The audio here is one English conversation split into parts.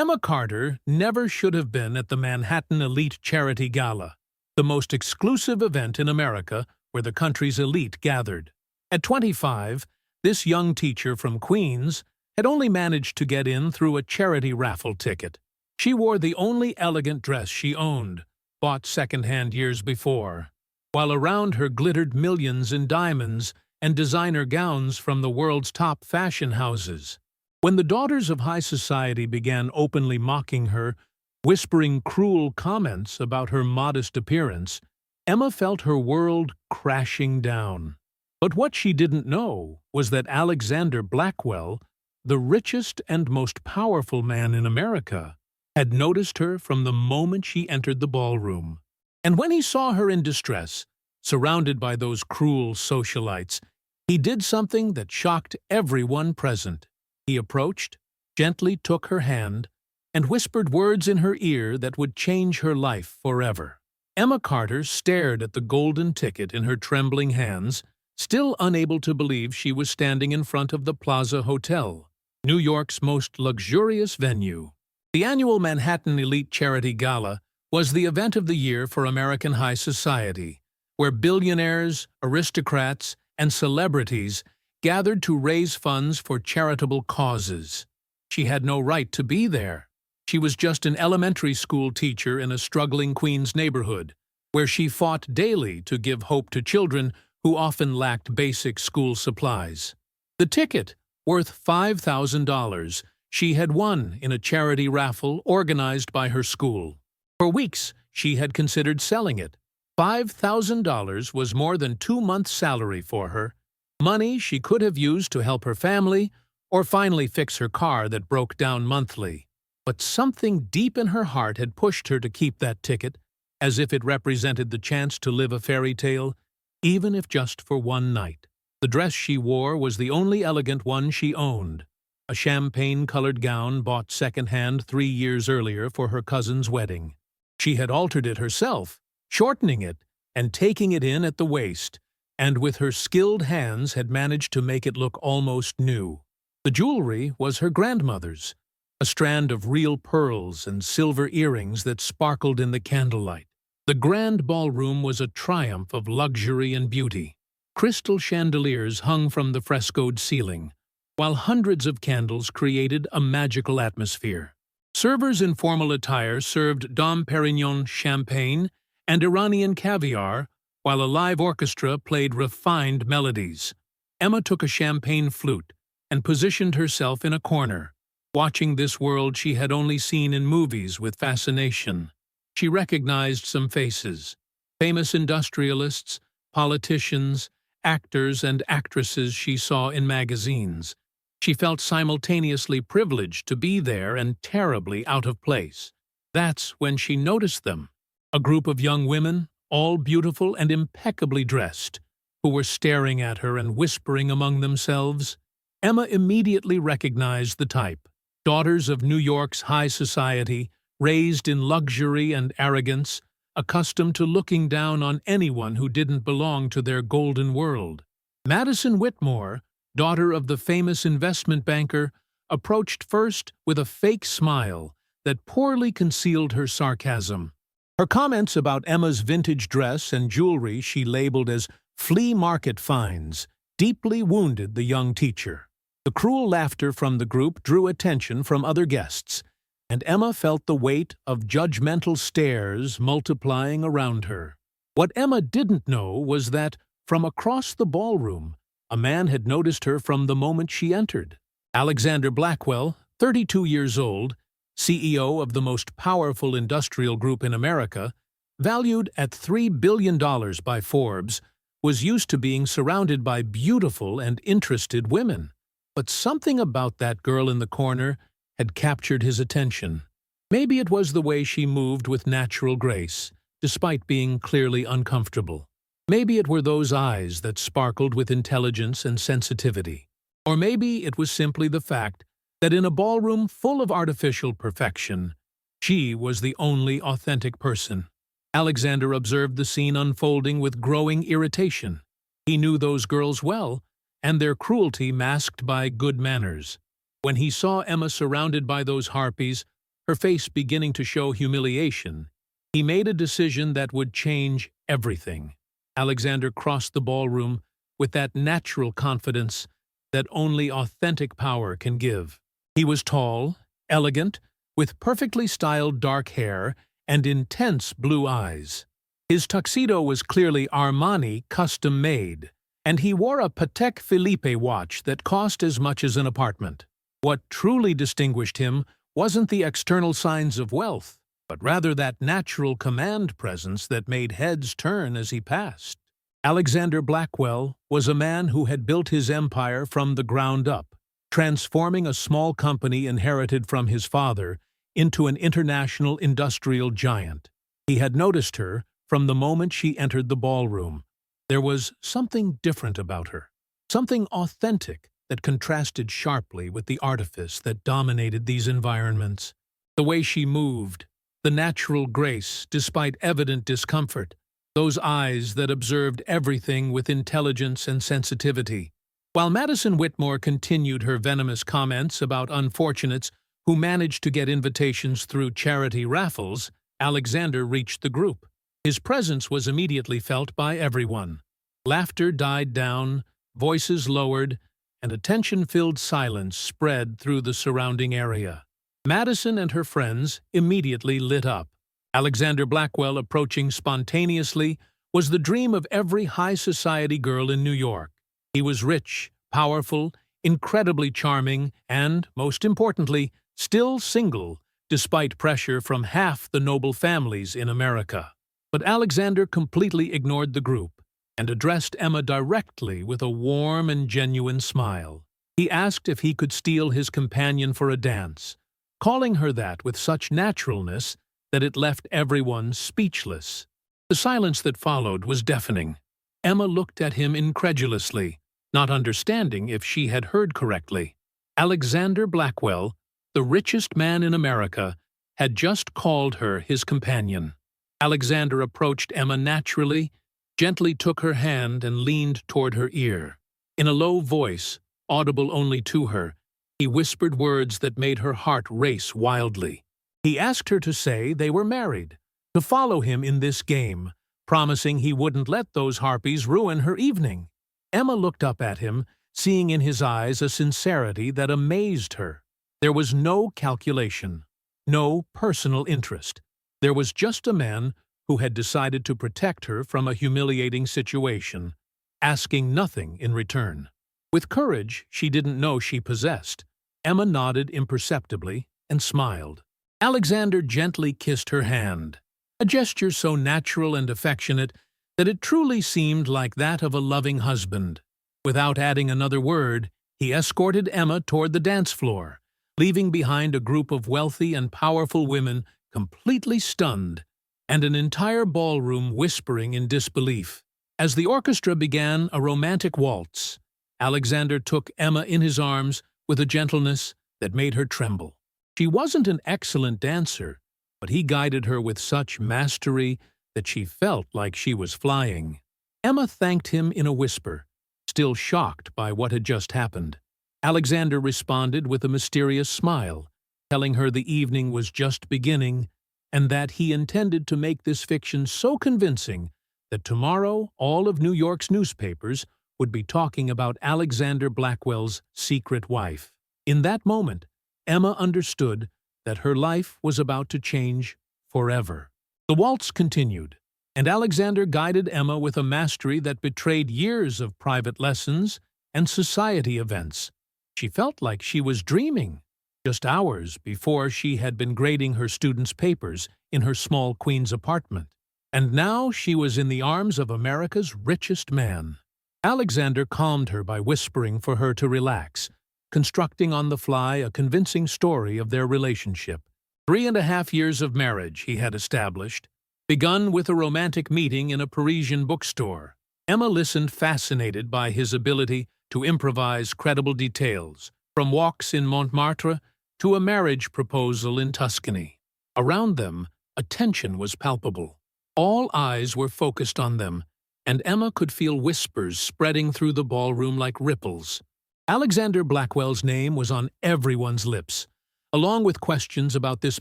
Emma Carter never should have been at the Manhattan Elite Charity Gala, the most exclusive event in America where the country's elite gathered. At 25, this young teacher from Queens had only managed to get in through a charity raffle ticket. She wore the only elegant dress she owned, bought secondhand years before, while around her glittered millions in diamonds and designer gowns from the world's top fashion houses. When the daughters of high society began openly mocking her, whispering cruel comments about her modest appearance, Emma felt her world crashing down. But what she didn't know was that Alexander Blackwell, the richest and most powerful man in America, had noticed her from the moment she entered the ballroom. And when he saw her in distress, surrounded by those cruel socialites, he did something that shocked everyone present. He approached, gently took her hand, and whispered words in her ear that would change her life forever. Emma Carter stared at the golden ticket in her trembling hands, still unable to believe she was standing in front of the Plaza Hotel, New York's most luxurious venue. The annual Manhattan Elite Charity Gala was the event of the year for American high society, where billionaires, aristocrats, and celebrities gathered to raise funds for charitable causes. She had no right to be there. She was just an elementary school teacher in a struggling Queens neighborhood, where she fought daily to give hope to children who often lacked basic school supplies. The ticket, worth $5,000, she had won in a charity raffle organized by her school. For weeks, she had considered selling it. $5,000 was more than 2 months' salary for her, money she could have used to help her family or finally fix her car that broke down monthly. But something deep in her heart had pushed her to keep that ticket, as if it represented the chance to live a fairy tale, even if just for one night. The dress she wore was the only elegant one she owned, a champagne-colored gown bought secondhand 3 years earlier for her cousin's wedding. She had altered it herself, shortening it and taking it in at the waist, and with her skilled hands had managed to make it look almost new. The jewelry was her grandmother's, a strand of real pearls and silver earrings that sparkled in the candlelight. The grand ballroom was a triumph of luxury and beauty. Crystal chandeliers hung from the frescoed ceiling, while hundreds of candles created a magical atmosphere. Servers in formal attire served Dom Perignon champagne and Iranian caviar, while a live orchestra played refined melodies. Emma took a champagne flute and positioned herself in a corner, watching this world she had only seen in movies with fascination. She recognized some faces: famous industrialists, politicians, actors and actresses she saw in magazines. She felt simultaneously privileged to be there and terribly out of place. That's when she noticed them. A group of young women, all beautiful and impeccably dressed, who were staring at her and whispering among themselves. Emma immediately recognized the type: daughters of New York's high society, raised in luxury and arrogance, accustomed to looking down on anyone who didn't belong to their golden world. Madison Whitmore, daughter of the famous investment banker, approached first with a fake smile that poorly concealed her sarcasm. Her comments about Emma's vintage dress and jewelry she labeled as flea market finds deeply wounded the young teacher. The cruel laughter from the group drew attention from other guests, and Emma felt the weight of judgmental stares multiplying around her. What Emma didn't know was that, from across the ballroom, a man had noticed her from the moment she entered. Alexander Blackwell, 32 years old, CEO of the most powerful industrial group in America, valued at $3 billion by Forbes, was used to being surrounded by beautiful and interested women. But something about that girl in the corner had captured his attention. Maybe it was the way she moved with natural grace, despite being clearly uncomfortable. Maybe it were those eyes that sparkled with intelligence and sensitivity. Or maybe it was simply the fact that in a ballroom full of artificial perfection, she was the only authentic person. Alexander observed the scene unfolding with growing irritation. He knew those girls well, and their cruelty masked by good manners. When he saw Emma surrounded by those harpies, her face beginning to show humiliation, he made a decision that would change everything. Alexander crossed the ballroom with that natural confidence that only authentic power can give. He was tall, elegant, with perfectly styled dark hair and intense blue eyes. His tuxedo was clearly Armani custom-made, and he wore a Patek Philippe watch that cost as much as an apartment. What truly distinguished him wasn't the external signs of wealth, but rather that natural command presence that made heads turn as he passed. Alexander Blackwell was a man who had built his empire from the ground up, transforming a small company inherited from his father into an international industrial giant. He had noticed her from the moment she entered the ballroom. There was something different about her, something authentic that contrasted sharply with the artifice that dominated these environments. The way she moved, the natural grace despite evident discomfort, those eyes that observed everything with intelligence and sensitivity. While Madison Whitmore continued her venomous comments about unfortunates who managed to get invitations through charity raffles, Alexander reached the group. His presence was immediately felt by everyone. Laughter died down, voices lowered, and a tension-filled silence spread through the surrounding area. Madison and her friends immediately lit up. Alexander Blackwell approaching spontaneously was the dream of every high-society girl in New York. He was rich, powerful, incredibly charming, and, most importantly, still single, despite pressure from half the noble families in America. But Alexander completely ignored the group and addressed Emma directly with a warm and genuine smile. He asked if he could steal his companion for a dance, calling her that with such naturalness that it left everyone speechless. The silence that followed was deafening. Emma looked at him incredulously, not understanding if she had heard correctly. Alexander Blackwell, the richest man in America, had just called her his companion. Alexander approached Emma naturally, gently took her hand and leaned toward her ear. In a low voice, audible only to her, he whispered words that made her heart race wildly. He asked her to say they were married, to follow him in this game, promising he wouldn't let those harpies ruin her evening. Emma looked up at him, seeing in his eyes a sincerity that amazed her. There was no calculation, no personal interest. There was just a man who had decided to protect her from a humiliating situation, asking nothing in return. With courage she didn't know she possessed, Emma nodded imperceptibly and smiled. Alexander gently kissed her hand, a gesture so natural and affectionate that it truly seemed like that of a loving husband. Without adding another word, he escorted Emma toward the dance floor, leaving behind a group of wealthy and powerful women completely stunned, and an entire ballroom whispering in disbelief. As the orchestra began a romantic waltz, Alexander took Emma in his arms with a gentleness that made her tremble. She wasn't an excellent dancer, but he guided her with such mastery that she felt like she was flying. Emma thanked him in a whisper, still shocked by what had just happened. Alexander responded with a mysterious smile, telling her the evening was just beginning and that he intended to make this fiction so convincing that tomorrow all of New York's newspapers would be talking about Alexander Blackwell's secret wife. In that moment, Emma understood that her life was about to change forever. The waltz continued, and Alexander guided Emma with a mastery that betrayed years of private lessons and society events. She felt like she was dreaming. Just hours before she had been grading her students' papers in her small Queens apartment. And now she was in the arms of America's richest man. Alexander calmed her by whispering for her to relax, constructing on the fly a convincing story of their relationship. 3.5 years of marriage he had established, begun with a romantic meeting in a Parisian bookstore. Emma listened fascinated by his ability to improvise credible details, from walks in Montmartre to a marriage proposal in Tuscany. Around them, a tension was palpable. All eyes were focused on them, and Emma could feel whispers spreading through the ballroom like ripples. Alexander Blackwell's name was on everyone's lips, along with questions about this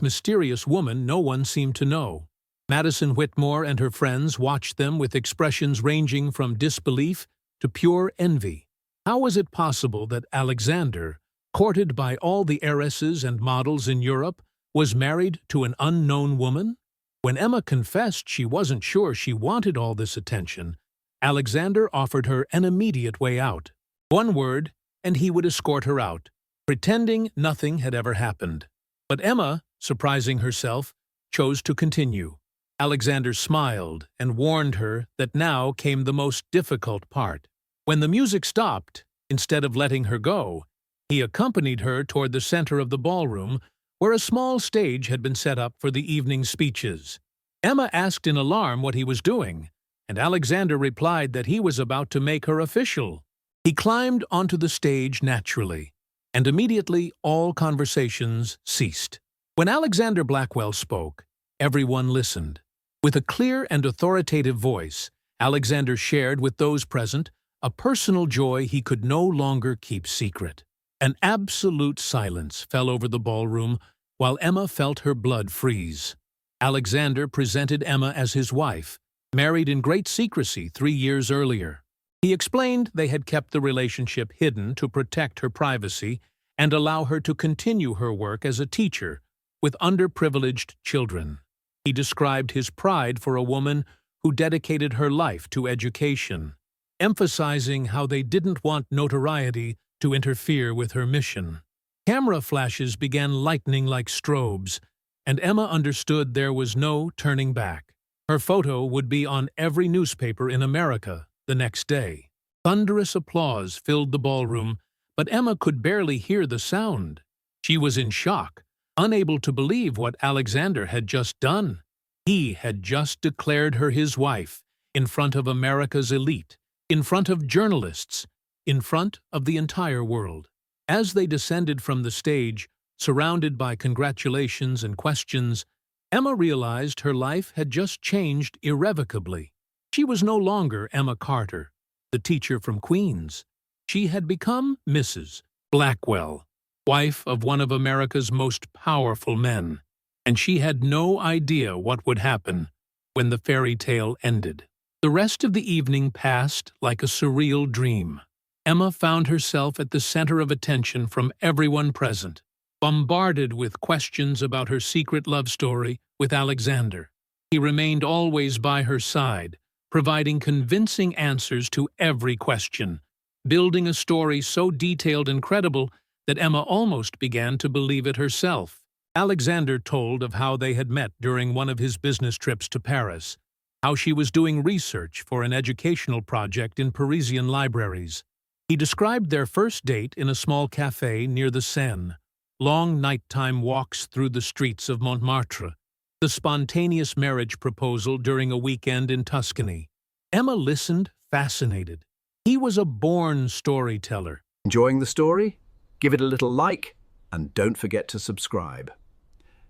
mysterious woman no one seemed to know. Madison Whitmore and her friends watched them with expressions ranging from disbelief to pure envy. How was it possible that Alexander, courted by all the heiresses and models in Europe, was married to an unknown woman? When Emma confessed she wasn't sure she wanted all this attention, Alexander offered her an immediate way out. One word, and he would escort her out, pretending nothing had ever happened. But Emma, surprising herself, chose to continue. Alexander smiled and warned her that now came the most difficult part. When the music stopped, instead of letting her go, he accompanied her toward the center of the ballroom, where a small stage had been set up for the evening's speeches. Emma asked in alarm what he was doing, and Alexander replied that he was about to make her official. He climbed onto the stage naturally, and immediately all conversations ceased. When Alexander Blackwell spoke, everyone listened. With a clear and authoritative voice, Alexander shared with those present a personal joy he could no longer keep secret. An absolute silence fell over the ballroom while Emma felt her blood freeze. Alexander presented Emma as his wife, married in great secrecy 3 years earlier. He explained they had kept the relationship hidden to protect her privacy and allow her to continue her work as a teacher with underprivileged children. He described his pride for a woman who dedicated her life to education, emphasizing how they didn't want notoriety to interfere with her mission. Camera flashes began lightning like strobes, and Emma understood there was no turning back. Her photo would be on every newspaper in America the next day. Thunderous applause filled the ballroom, but Emma could barely hear the sound. She was in shock, unable to believe what Alexander had just done. He had just declared her his wife, in front of America's elite, in front of journalists, in front of the entire world. As they descended from the stage, surrounded by congratulations and questions, Emma realized her life had just changed irrevocably. She was no longer Emma Carter, the teacher from Queens. She had become Mrs. Blackwell, wife of one of America's most powerful men, and she had no idea what would happen when the fairy tale ended. The rest of the evening passed like a surreal dream. Emma found herself at the center of attention from everyone present, bombarded with questions about her secret love story with Alexander. He remained always by her side, providing convincing answers to every question, building a story so detailed and credible that Emma almost began to believe it herself. Alexander told of how they had met during one of his business trips to Paris, how she was doing research for an educational project in Parisian libraries. He described their first date in a small café near the Seine, long nighttime walks through the streets of Montmartre, the spontaneous marriage proposal during a weekend in Tuscany. Emma listened, fascinated. He was a born storyteller. Enjoying the story? Give it a little like, and don't forget to subscribe.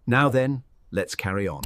Now then, let's carry on.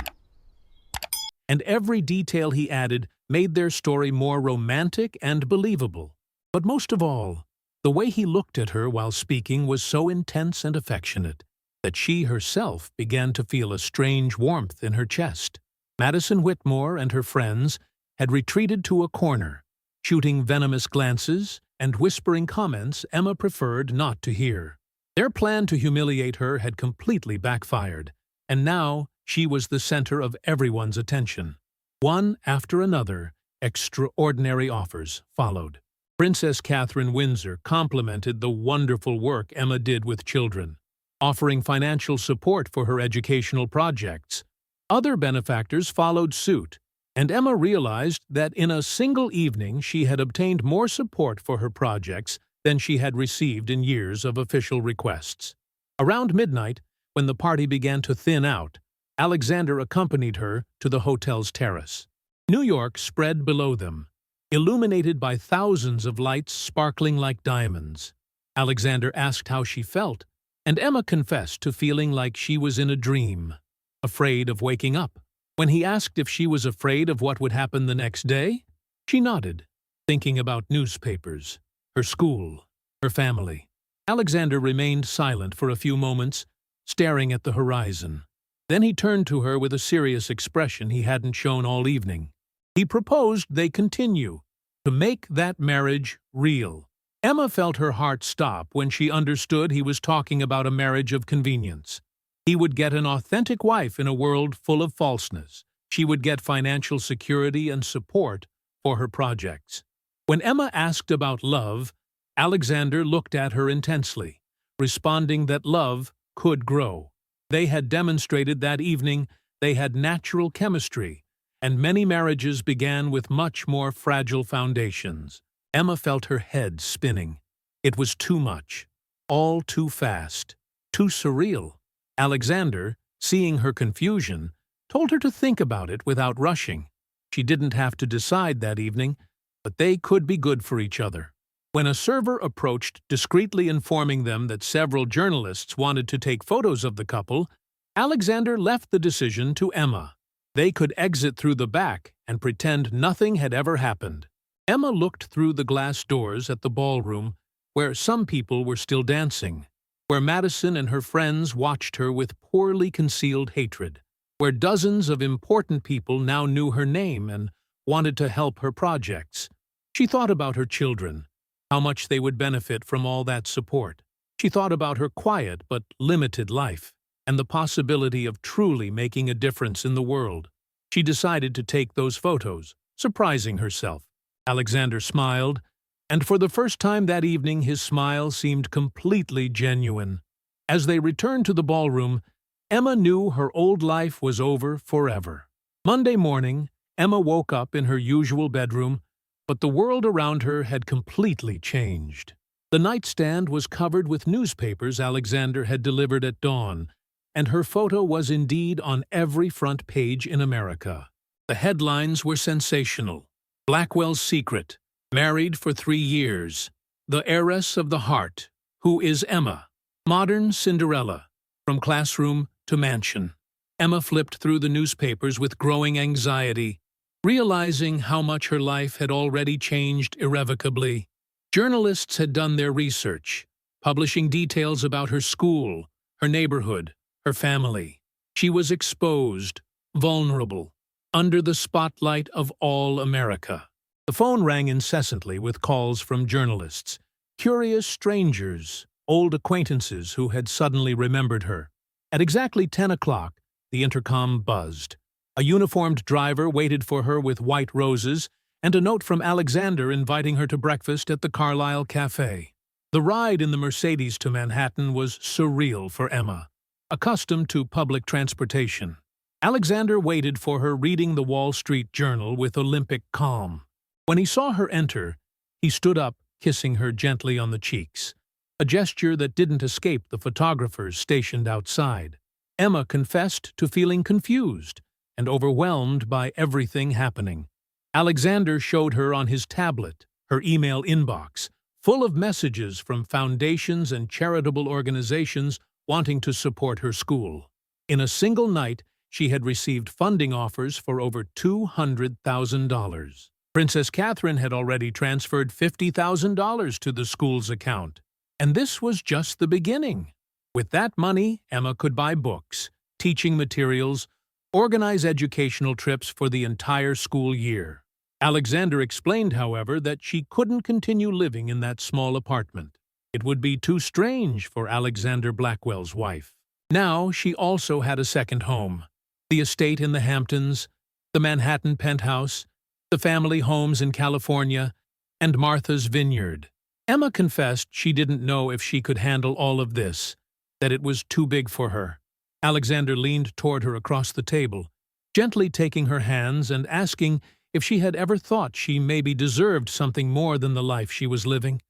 And every detail he added made their story more romantic and believable. But most of all, the way he looked at her while speaking was so intense and affectionate that she herself began to feel a strange warmth in her chest. Madison Whitmore and her friends had retreated to a corner, shooting venomous glances and whispering comments Emma preferred not to hear. Their plan to humiliate her had completely backfired, and now she was the center of everyone's attention. One after another, extraordinary offers followed. Princess Catherine Windsor complimented the wonderful work Emma did with children, offering financial support for her educational projects. Other benefactors followed suit, and Emma realized that in a single evening she had obtained more support for her projects than she had received in years of official requests. Around midnight, when the party began to thin out, Alexander accompanied her to the hotel's terrace. New York spread below them, illuminated by thousands of lights sparkling like diamonds. Alexander asked how she felt, and Emma confessed to feeling like she was in a dream, afraid of waking up. When he asked if she was afraid of what would happen the next day, she nodded, thinking about newspapers, her school, her family. Alexander remained silent for a few moments, staring at the horizon. Then he turned to her with a serious expression he hadn't shown all evening. He proposed they continue, to make that marriage real. Emma felt her heart stop when she understood he was talking about a marriage of convenience. He would get an authentic wife in a world full of falseness. She would get financial security and support for her projects. When Emma asked about love, Alexander looked at her intensely, responding that love could grow. They had demonstrated that evening they had natural chemistry, and many marriages began with much more fragile foundations. Emma felt her head spinning. It was too much, all too fast, too surreal. Alexander, seeing her confusion, told her to think about it without rushing. She didn't have to decide that evening, but they could be good for each other. When a server approached, discreetly informing them that several journalists wanted to take photos of the couple, Alexander left the decision to Emma. They could exit through the back and pretend nothing had ever happened. Emma looked through the glass doors at the ballroom, where some people were still dancing, where Madison and her friends watched her with poorly concealed hatred, where dozens of important people now knew her name and wanted to help her projects. She thought about her children, how much they would benefit from all that support. She thought about her quiet but limited life, and the possibility of truly making a difference in the world. She decided to take those photos, surprising herself. Alexander smiled, and for the first time that evening his smile seemed completely genuine. As they returned to the ballroom, Emma knew her old life was over forever. Monday morning, Emma woke up in her usual bedroom, but the world around her had completely changed. The nightstand was covered with newspapers Alexander had delivered at dawn, and her photo was indeed on every front page in America. The headlines were sensational. Blackwell's secret, married for 3 years, the heiress of the heart, who is Emma, modern Cinderella, from classroom to mansion. Emma flipped through the newspapers with growing anxiety, realizing how much her life had already changed irrevocably. Journalists had done their research, publishing details about her school, her neighborhood, her family. She was exposed, vulnerable, under the spotlight of all America. The phone rang incessantly with calls from journalists, curious strangers, old acquaintances who had suddenly remembered her. At exactly 10 o'clock, the intercom buzzed. A uniformed driver waited for her with white roses and a note from Alexander inviting her to breakfast at the Carlisle Cafe. The ride in the Mercedes to Manhattan was surreal for Emma, accustomed to public transportation. Alexander waited for her reading the Wall Street Journal with Olympic calm. When he saw her enter, he stood up, kissing her gently on the cheeks, a gesture that didn't escape the photographers stationed outside. Emma confessed to feeling confused and overwhelmed by everything happening. Alexander showed her on his tablet her email inbox, full of messages from foundations and charitable organizations wanting to support her school. In a single night, she had received funding offers for over $200,000. Princess Catherine had already transferred $50,000 to the school's account. And this was just the beginning. With that money, Emma could buy books, teaching materials, organize educational trips for the entire school year. Alexander explained, however, that she couldn't continue living in that small apartment. It would be too strange for Alexander Blackwell's wife. Now she also had a second home. The estate in the Hamptons, the Manhattan penthouse, the family homes in California, and Martha's Vineyard. Emma confessed she didn't know if she could handle all of this, that it was too big for her. Alexander leaned toward her across the table, gently taking her hands and asking if she had ever thought she maybe deserved something more than the life she was living.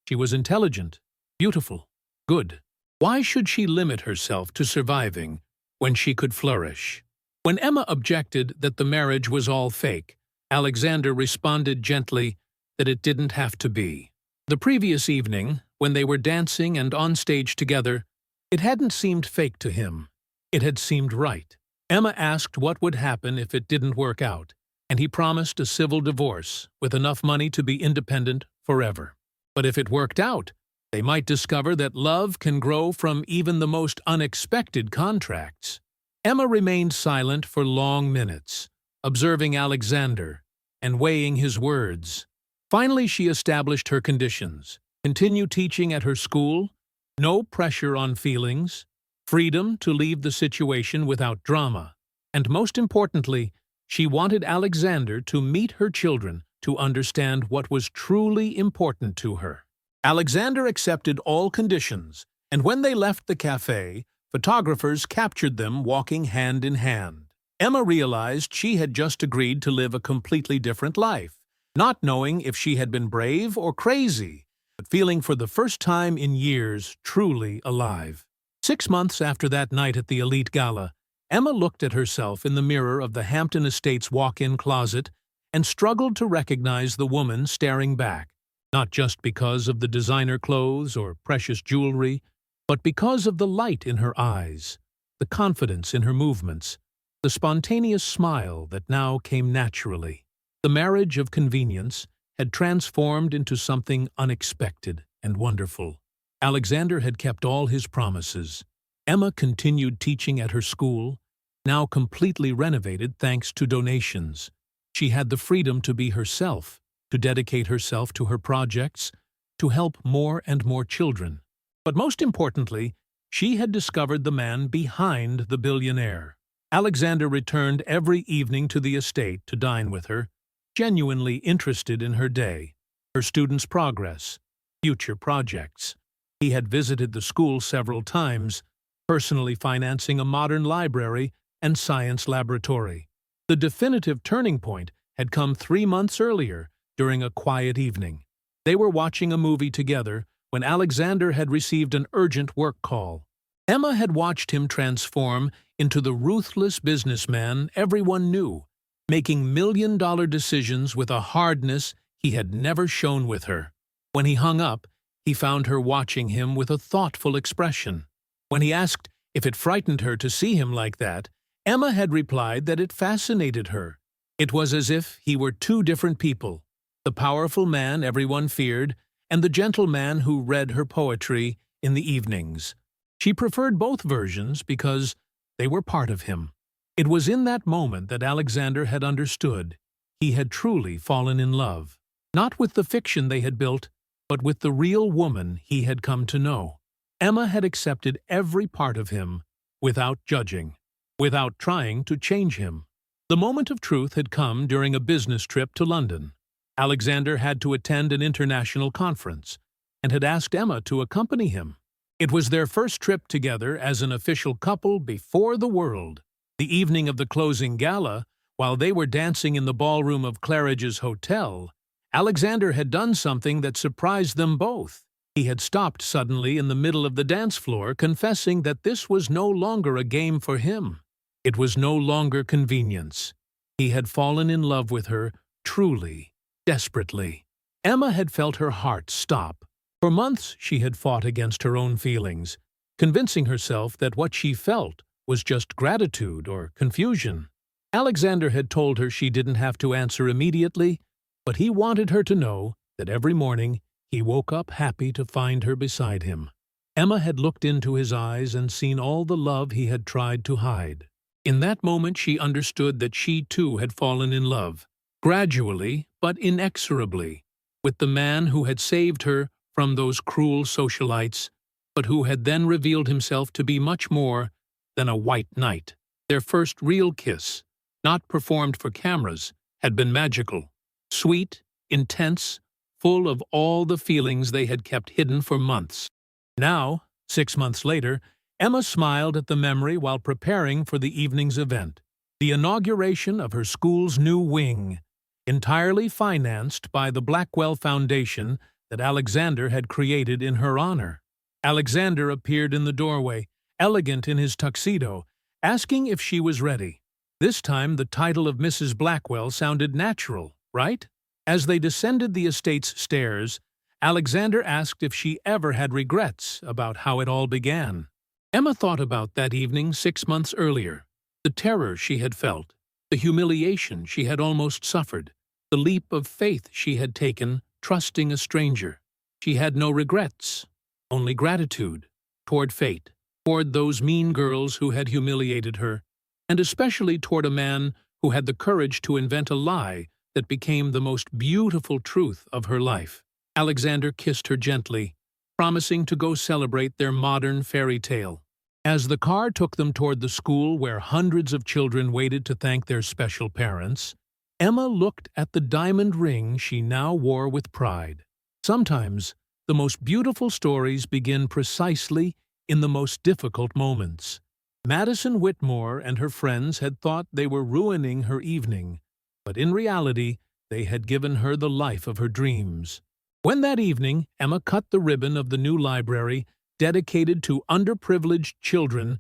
She was intelligent, beautiful, good. Why should she limit herself to surviving when she could flourish? When Emma objected that the marriage was all fake, Alexander responded gently that it didn't have to be. The previous evening, when they were dancing and on stage together, it hadn't seemed fake to him. It had seemed right. Emma asked what would happen if it didn't work out, and he promised a civil divorce with enough money to be independent forever. But if it worked out, They might discover that love can grow from even the most unexpected contracts. Emma remained silent for long minutes, observing Alexander and weighing his words. Finally, she established her conditions: continue teaching at her school, no pressure on feelings, freedom to leave the situation without drama, and most importantly, she wanted Alexander to meet her children to understand what was truly important to her. Alexander accepted all conditions, and when they left the cafe, photographers captured them walking hand in hand. Emma realized she had just agreed to live a completely different life, not knowing if she had been brave or crazy, but feeling for the first time in years truly alive. 6 months after that night at the Elite Gala, Emma looked at herself in the mirror of the Hampton Estates walk-in closet and struggled to recognize the woman staring back, not just because of the designer clothes or precious jewelry, but because of the light in her eyes, the confidence in her movements, the spontaneous smile that now came naturally. The marriage of convenience had transformed into something unexpected and wonderful. Alexander had kept all his promises. Emma continued teaching at her school, now completely renovated thanks to donations. She had the freedom to be herself, to dedicate herself to her projects, to help more and more children. But most importantly, she had discovered the man behind the billionaire. Alexander returned every evening to the estate to dine with her, genuinely interested in her day, her students' progress, future projects. He had visited the school several times, personally financing a modern library and science laboratory. The definitive turning point had come 3 months earlier during a quiet evening. They were watching a movie together when Alexander had received an urgent work call. Emma had watched him transform into the ruthless businessman everyone knew, making million-dollar decisions with a hardness he had never shown with her. When he hung up, he found her watching him with a thoughtful expression. When he asked if it frightened her to see him like that, Emma had replied that it fascinated her. It was as if he were two different people, the powerful man everyone feared and the gentle man who read her poetry in the evenings. She preferred both versions because they were part of him. It was in that moment that Alexander had understood he had truly fallen in love, not with the fiction they had built, but with the real woman he had come to know. Emma had accepted every part of him without judging, without trying to change him. The moment of truth had come during a business trip to London. Alexander had to attend an international conference and had asked Emma to accompany him. It was their first trip together as an official couple before the world. The evening of the closing gala, while they were dancing in the ballroom of Claridge's hotel, Alexander had done something that surprised them both. He had stopped suddenly in the middle of the dance floor, confessing that this was no longer a game for him. It was no longer convenience. He had fallen in love with her, truly, desperately. Emma had felt her heart stop. For months she had fought against her own feelings, convincing herself that what she felt was just gratitude or confusion. Alexander had told her she didn't have to answer immediately, but he wanted her to know that every morning he woke up happy to find her beside him. Emma had looked into his eyes and seen all the love he had tried to hide. In that moment she understood that she too had fallen in love, gradually but inexorably, with the man who had saved her from those cruel socialites, but who had then revealed himself to be much more than a white knight. Their first real kiss, not performed for cameras, had been magical, sweet, intense, full of all the feelings they had kept hidden for months. Now, 6 months later, Emma smiled at the memory while preparing for the evening's event, the inauguration of her school's new wing, entirely financed by the Blackwell Foundation that Alexander had created in her honor. Alexander appeared in the doorway, elegant in his tuxedo, asking if she was ready. This time the title of Mrs. Blackwell sounded natural, right? As they descended the estate's stairs, Alexander asked if she ever had regrets about how it all began. Emma thought about that evening 6 months earlier, the terror she had felt, the humiliation she had almost suffered, the leap of faith she had taken, trusting a stranger. She had no regrets, only gratitude toward fate, toward those mean girls who had humiliated her, and especially toward a man who had the courage to invent a lie that became the most beautiful truth of her life. Alexander kissed her gently, promising to go celebrate their modern fairy tale. As the car took them toward the school where hundreds of children waited to thank their special parents, Emma looked at the diamond ring she now wore with pride. Sometimes, the most beautiful stories begin precisely in the most difficult moments. Madison Whitmore and her friends had thought they were ruining her evening, but in reality, they had given her the life of her dreams. When that evening, Emma cut the ribbon of the new library dedicated to underprivileged children,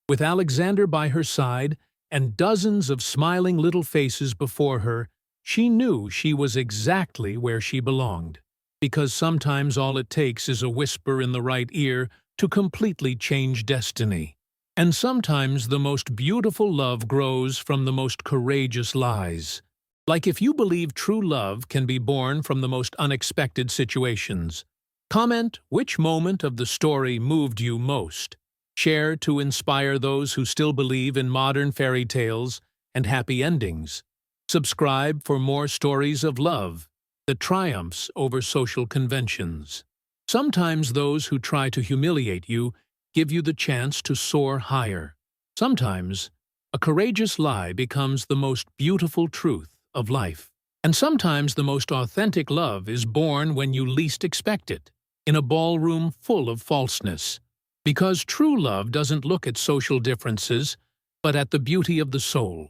with Alexander by her side and dozens of smiling little faces before her, she knew she was exactly where she belonged. Because sometimes all it takes is a whisper in the right ear to completely change destiny. And sometimes the most beautiful love grows from the most courageous lies. Like if you believe true love can be born from the most unexpected situations. Comment which moment of the story moved you most. Share to inspire those who still believe in modern fairy tales and happy endings. Subscribe for more stories of love that triumphs over social conventions. Sometimes those who try to humiliate you give you the chance to soar higher. Sometimes, a courageous lie becomes the most beautiful truth of life. And sometimes the most authentic love is born when you least expect it, in a ballroom full of falseness. Because true love doesn't look at social differences, but at the beauty of the soul.